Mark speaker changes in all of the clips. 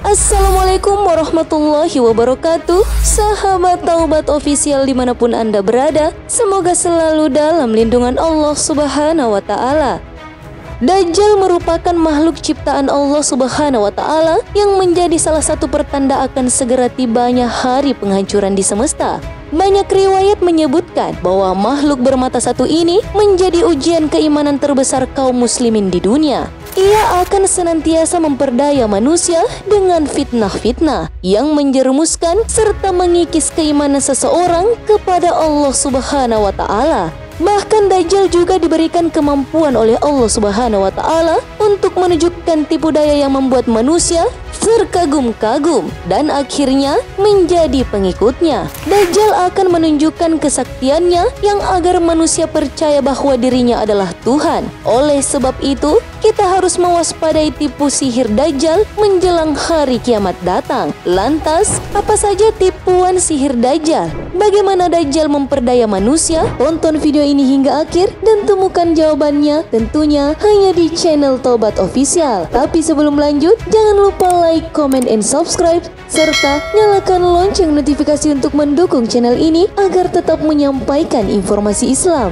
Speaker 1: Assalamualaikum warahmatullahi wabarakatuh. Sahabat Taubat Official dimanapun Anda berada, semoga selalu dalam lindungan Allah Subhanahu wa Ta'ala. Dajjal merupakan makhluk ciptaan Allah Subhanahu wa Ta'ala yang menjadi salah satu pertanda akan segera tibanya hari penghancuran di semesta. Banyak riwayat menyebutkan bahwa makhluk bermata satu ini menjadi ujian keimanan terbesar kaum muslimin di dunia. Ia akan senantiasa memperdaya manusia dengan fitnah-fitnah yang menjerumuskan serta mengikis keimanan seseorang kepada Allah Subhanahu wa Ta'ala. Bahkan Dajjal juga diberikan kemampuan oleh Allah Subhanahu wa Ta'ala untuk menunjukkan tipu daya yang membuat manusia terkagum-kagum dan akhirnya menjadi pengikutnya. Dajjal akan menunjukkan kesaktiannya yang agar manusia percaya bahwa dirinya adalah Tuhan. Oleh sebab itu, kita harus mewaspadai tipu sihir Dajjal menjelang hari kiamat datang. Lantas, apa saja tipuan sihir Dajjal? Bagaimana Dajjal memperdaya manusia? Tonton video ini hingga akhir dan temukan jawabannya tentunya hanya di channel Taubat Official. Tapi sebelum lanjut, jangan lupa like, comment, and subscribe, serta nyalakan lonceng notifikasi untuk mendukung channel ini agar tetap menyampaikan informasi Islam.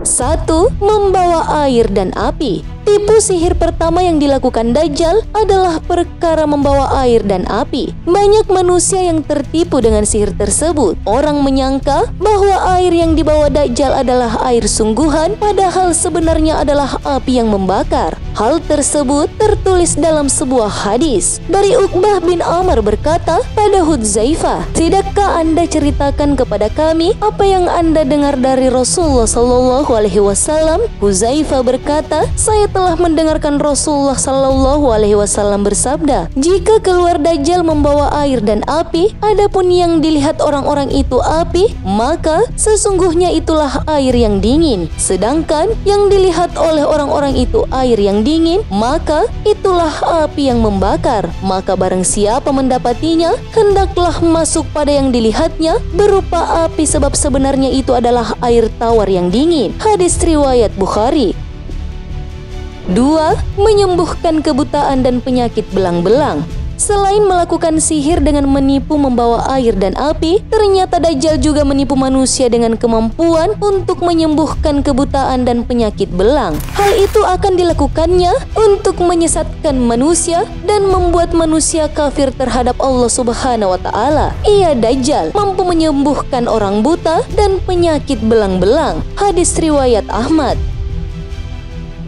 Speaker 1: 1. Membawa air dan api. Tipu sihir pertama yang dilakukan Dajjal adalah perkara membawa air dan api. Banyak manusia yang tertipu dengan sihir tersebut. Orang menyangka bahwa air yang dibawa Dajjal adalah air sungguhan, padahal sebenarnya adalah api yang membakar. Hal tersebut tertulis dalam sebuah hadis dari Uqbah bin Amr berkata pada Hudzaifah, "Tidakkah Anda ceritakan kepada kami apa yang Anda dengar dari Rasulullah Sallallahu Alaihi Wasallam?" Hudzaifah berkata, "Saya telah mendengarkan Rasulullah Sallallahu Alaihi Wasallam bersabda, jika keluar Dajjal membawa air dan api, adapun yang dilihat orang-orang itu api, maka sesungguhnya itulah air yang dingin. Sedangkan yang dilihat oleh orang-orang itu air yang dingin, maka itulah api yang membakar. Maka barang siapa mendapatinya, hendaklah masuk pada yang dilihatnya berupa api, sebab sebenarnya itu adalah air tawar yang dingin." Hadis riwayat Bukhari. 2. Menyembuhkan kebutaan dan penyakit belang-belang. Selain melakukan sihir dengan menipu membawa air dan api, ternyata Dajjal juga menipu manusia dengan kemampuan untuk menyembuhkan kebutaan dan penyakit belang. Hal itu akan dilakukannya untuk menyesatkan manusia dan membuat manusia kafir terhadap Allah Subhanahu wa Ta'ala. Ia Dajjal mampu menyembuhkan orang buta dan penyakit belang-belang. Hadis riwayat Ahmad.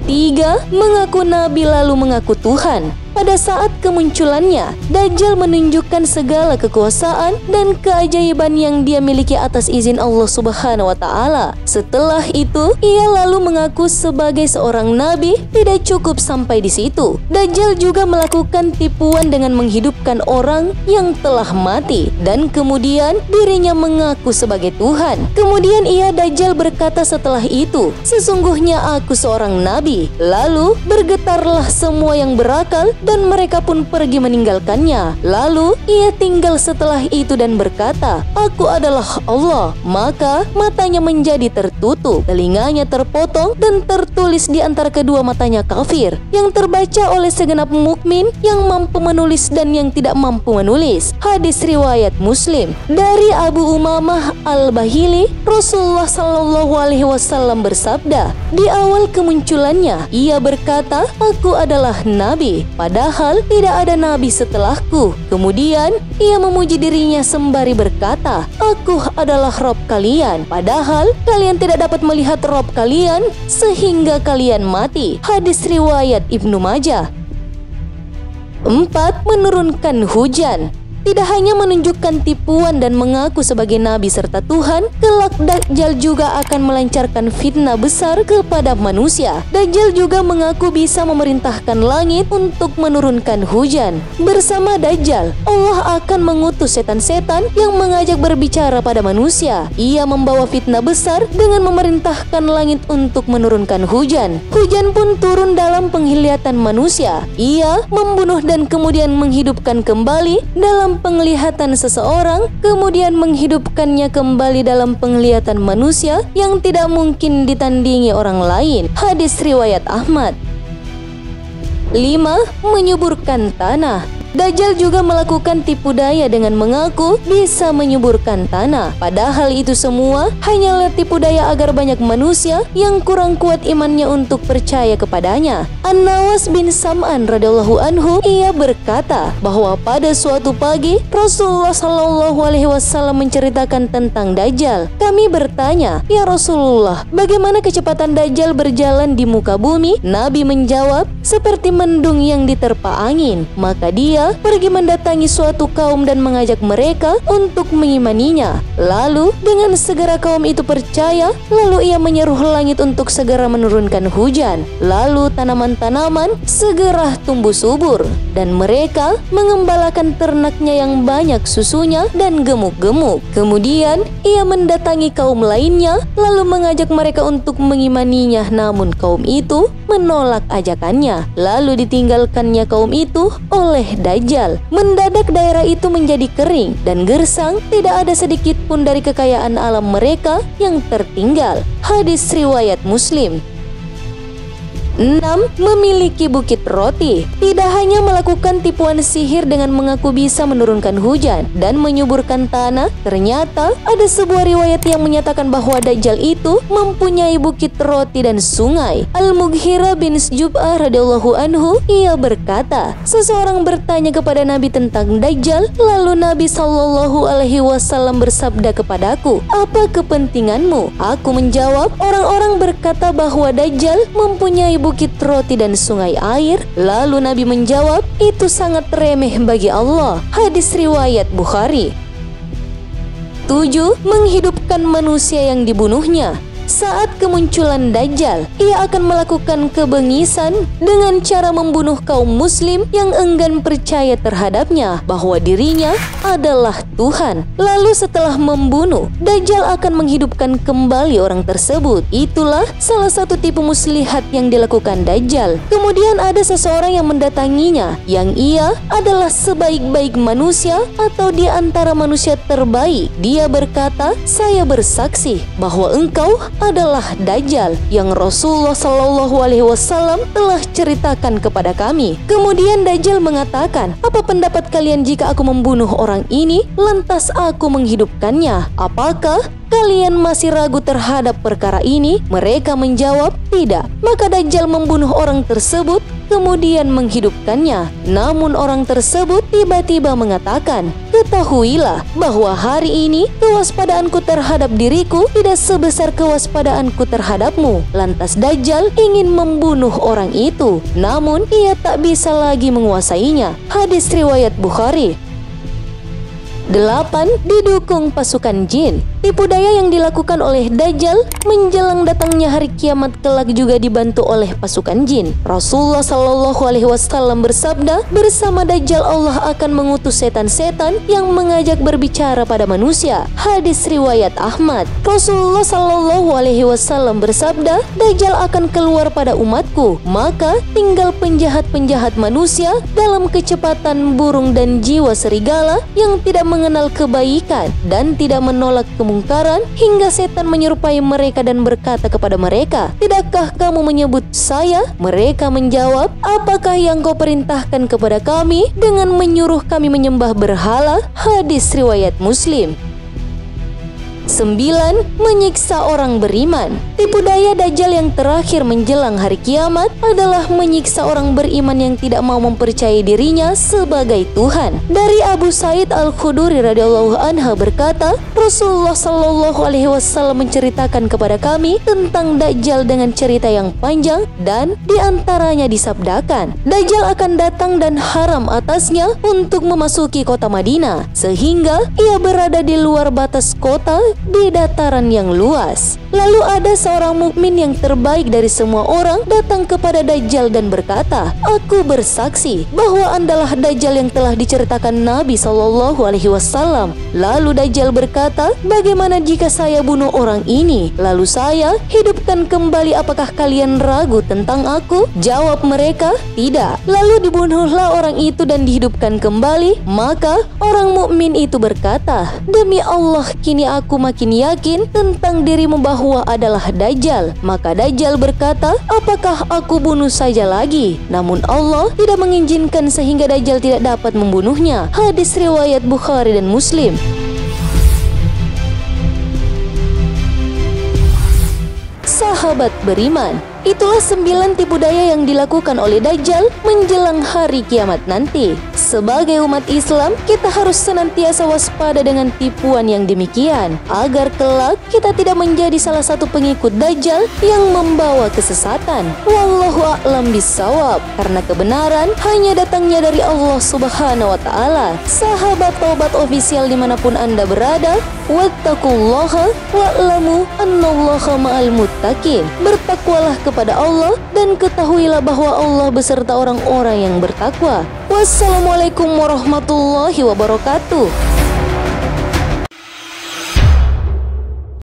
Speaker 1: 3. Mengaku nabi lalu mengaku Tuhan. Pada saat kemunculannya, Dajjal menunjukkan segala kekuasaan dan keajaiban yang dia miliki atas izin Allah Subhanahu wa Ta'ala. Setelah itu, ia lalu mengaku sebagai seorang nabi. Tidak cukup sampai di situ, Dajjal juga melakukan tipuan dengan menghidupkan orang yang telah mati dan kemudian dirinya mengaku sebagai Tuhan. Kemudian ia Dajjal berkata setelah itu, "Sesungguhnya aku seorang nabi." Lalu bergetarlah semua yang berakal dan mereka pun pergi meninggalkannya. Lalu ia tinggal setelah itu dan berkata, "Aku adalah Allah." Maka matanya menjadi tertutup, telinganya terpotong dan tertulis di antara kedua matanya kafir, yang terbaca oleh segenap mukmin yang mampu menulis dan yang tidak mampu menulis. Hadis riwayat Muslim. Dari Abu Umamah Al-Bahili, Rasulullah Sallallahu Alaihi Wasallam bersabda, di awal kemunculannya ia berkata, "Aku adalah nabi, padahal tidak ada nabi setelahku." Kemudian ia memuji dirinya sembari berkata, "Aku adalah Rob kalian, padahal kalian tidak dapat melihat Rob kalian sehingga kalian mati." Hadis riwayat Ibnu Majah. 4. Menurunkan hujan. Tidak hanya menunjukkan tipuan dan mengaku sebagai nabi serta Tuhan, kelak Dajjal juga akan melancarkan fitnah besar kepada manusia. Dajjal juga mengaku bisa memerintahkan langit untuk menurunkan hujan. Bersama Dajjal, Allah akan mengutus setan-setan yang mengajak berbicara pada manusia. Ia membawa fitnah besar dengan memerintahkan langit untuk menurunkan hujan. Hujan pun turun dalam penglihatan manusia. Ia membunuh dan kemudian menghidupkan kembali dalam dalam penglihatan seseorang, kemudian menghidupkannya kembali dalam penglihatan manusia yang tidak mungkin ditandingi orang lain. Hadis riwayat Ahmad. 5. Menyuburkan tanah. Dajjal juga melakukan tipu daya dengan mengaku bisa menyuburkan tanah. Padahal itu semua hanyalah tipu daya agar banyak manusia yang kurang kuat imannya untuk percaya kepadanya. An-Nawas bin Sam'an radhiyallahu anhu, ia berkata bahwa pada suatu pagi Rasulullah Shallallahu alaihi wasallam menceritakan tentang Dajjal. Kami bertanya, "Ya Rasulullah, bagaimana kecepatan Dajjal berjalan di muka bumi?" Nabi menjawab, "Seperti mendung yang diterpa angin." Maka dia pergi mendatangi suatu kaum dan mengajak mereka untuk mengimaninya. Lalu dengan segera kaum itu percaya, lalu ia menyeru langit untuk segera menurunkan hujan. Lalu tanaman-tanaman segera tumbuh subur dan mereka mengembalakan ternaknya yang banyak susunya dan gemuk-gemuk. Kemudian ia mendatangi kaum lainnya lalu mengajak mereka untuk mengimaninya, namun kaum itu menolak ajakannya. Lalu ditinggalkannya kaum itu oleh Dajjal. Mendadak daerah itu menjadi kering dan gersang, tidak ada sedikit pun dari kekayaan alam mereka yang tertinggal. Hadis riwayat Muslim. 6. Memiliki bukit roti. Tidak hanya melakukan tipuan sihir dengan mengaku bisa menurunkan hujan dan menyuburkan tanah, ternyata ada sebuah riwayat yang menyatakan bahwa Dajjal itu mempunyai bukit roti dan sungai. Al-Mughirah bin Syu'bah radhiyallahu anhu, ia berkata, seseorang bertanya kepada Nabi tentang Dajjal, lalu Nabi Shallallahu alaihi wasallam bersabda kepadaku, "Apa kepentinganmu?" Aku menjawab, "Orang-orang berkata bahwa Dajjal mempunyai bukit roti dan sungai air." Lalu Nabi menjawab, "Itu sangat remeh bagi Allah." Hadis riwayat Bukhari. 7. Menghidupkan manusia yang dibunuhnya. Saat kemunculan Dajjal, ia akan melakukan kebengisan dengan cara membunuh kaum muslim yang enggan percaya terhadapnya bahwa dirinya adalah Tuhan. Lalu setelah membunuh, Dajjal akan menghidupkan kembali orang tersebut. Itulah salah satu tipu muslihat yang dilakukan Dajjal. Kemudian ada seseorang yang mendatanginya, yang ia adalah sebaik-baik manusia atau di antara manusia terbaik. Dia berkata, "Saya bersaksi bahwa engkau adalah Dajjal yang Rasulullah Shallallahu alaihi wasallam telah ceritakan kepada kami." Kemudian Dajjal mengatakan, "Apa pendapat kalian jika aku membunuh orang ini lantas aku menghidupkannya? Apakah kalian masih ragu terhadap perkara ini?" Mereka menjawab, "Tidak." Maka Dajjal membunuh orang tersebut kemudian menghidupkannya. Namun orang tersebut tiba-tiba mengatakan, "Ketahuilah bahwa hari ini kewaspadaanku terhadap diriku tidak sebesar kewaspadaanku terhadapmu." Lantas Dajjal ingin membunuh orang itu, namun ia tak bisa lagi menguasainya. Hadis riwayat Bukhari. 8. Didukung pasukan jin. Tipu daya yang dilakukan oleh Dajjal menjelang datangnya hari kiamat kelak juga dibantu oleh pasukan jin. Rasulullah Shallallahu alaihi wasallam bersabda, "Bersama Dajjal Allah akan mengutus setan-setan yang mengajak berbicara pada manusia." Hadis riwayat Ahmad. Rasulullah Shallallahu alaihi wasallam bersabda, "Dajjal akan keluar pada umatku, maka tinggal penjahat-penjahat manusia dalam kecepatan burung dan jiwa serigala yang tidak mengenal kebaikan dan tidak menolak kemungkaran, hingga setan menyerupai mereka dan berkata kepada mereka, 'Tidakkah kamu menyebut saya?' Mereka menjawab, 'Apakah yang kau perintahkan kepada kami dengan menyuruh kami menyembah berhala?' Hadis riwayat Muslim. 9. Menyiksa orang beriman. Tipu daya Dajjal yang terakhir menjelang hari kiamat adalah menyiksa orang beriman yang tidak mau mempercayai dirinya sebagai Tuhan. Dari Abu Sa'id Al-Khudri radhiyallahu anha berkata, Rasulullah Shallallahu alaihi wasallam menceritakan kepada kami tentang Dajjal dengan cerita yang panjang, dan diantaranya disabdakan, Dajjal akan datang dan haram atasnya untuk memasuki kota Madinah, sehingga ia berada di luar batas kota di dataran yang luas. Lalu ada seorang mukmin yang terbaik dari semua orang datang kepada Dajjal dan berkata, "Aku bersaksi bahwa Andalah Dajjal yang telah diceritakan Nabi SAW." Lalu Dajjal berkata, "Bagaimana jika saya bunuh orang ini, lalu saya hidupkan kembali, apakah kalian ragu tentang aku?" Jawab mereka, "Tidak." Lalu dibunuhlah orang itu dan dihidupkan kembali. Maka orang mukmin itu berkata, "Demi Allah, kini aku makin yakin tentang dirimu bahwa adalah Dajjal." Maka Dajjal berkata, "Apakah aku bunuh saja lagi?" Namun Allah tidak mengizinkan sehingga Dajjal tidak dapat membunuhnya. Hadis riwayat Bukhari dan Muslim. Sahabat beriman, itulah 9 tipu daya yang dilakukan oleh Dajjal menjelang hari kiamat nanti. Sebagai umat Islam, kita harus senantiasa waspada dengan tipuan yang demikian, agar kelak kita tidak menjadi salah satu pengikut Dajjal yang membawa kesesatan. Wallahu a'lam bissawab, karena kebenaran hanya datangnya dari Allah Subhanahu wa Ta'ala. Sahabat Taubat Official dimanapun Anda berada, wattaqullaha wa'lamu annallaha ma'al muttaqin. Bertakwalah kepada Allah dan ketahuilah bahwa Allah beserta orang-orang yang bertakwa. Wassalamualaikum warahmatullahi wabarakatuh.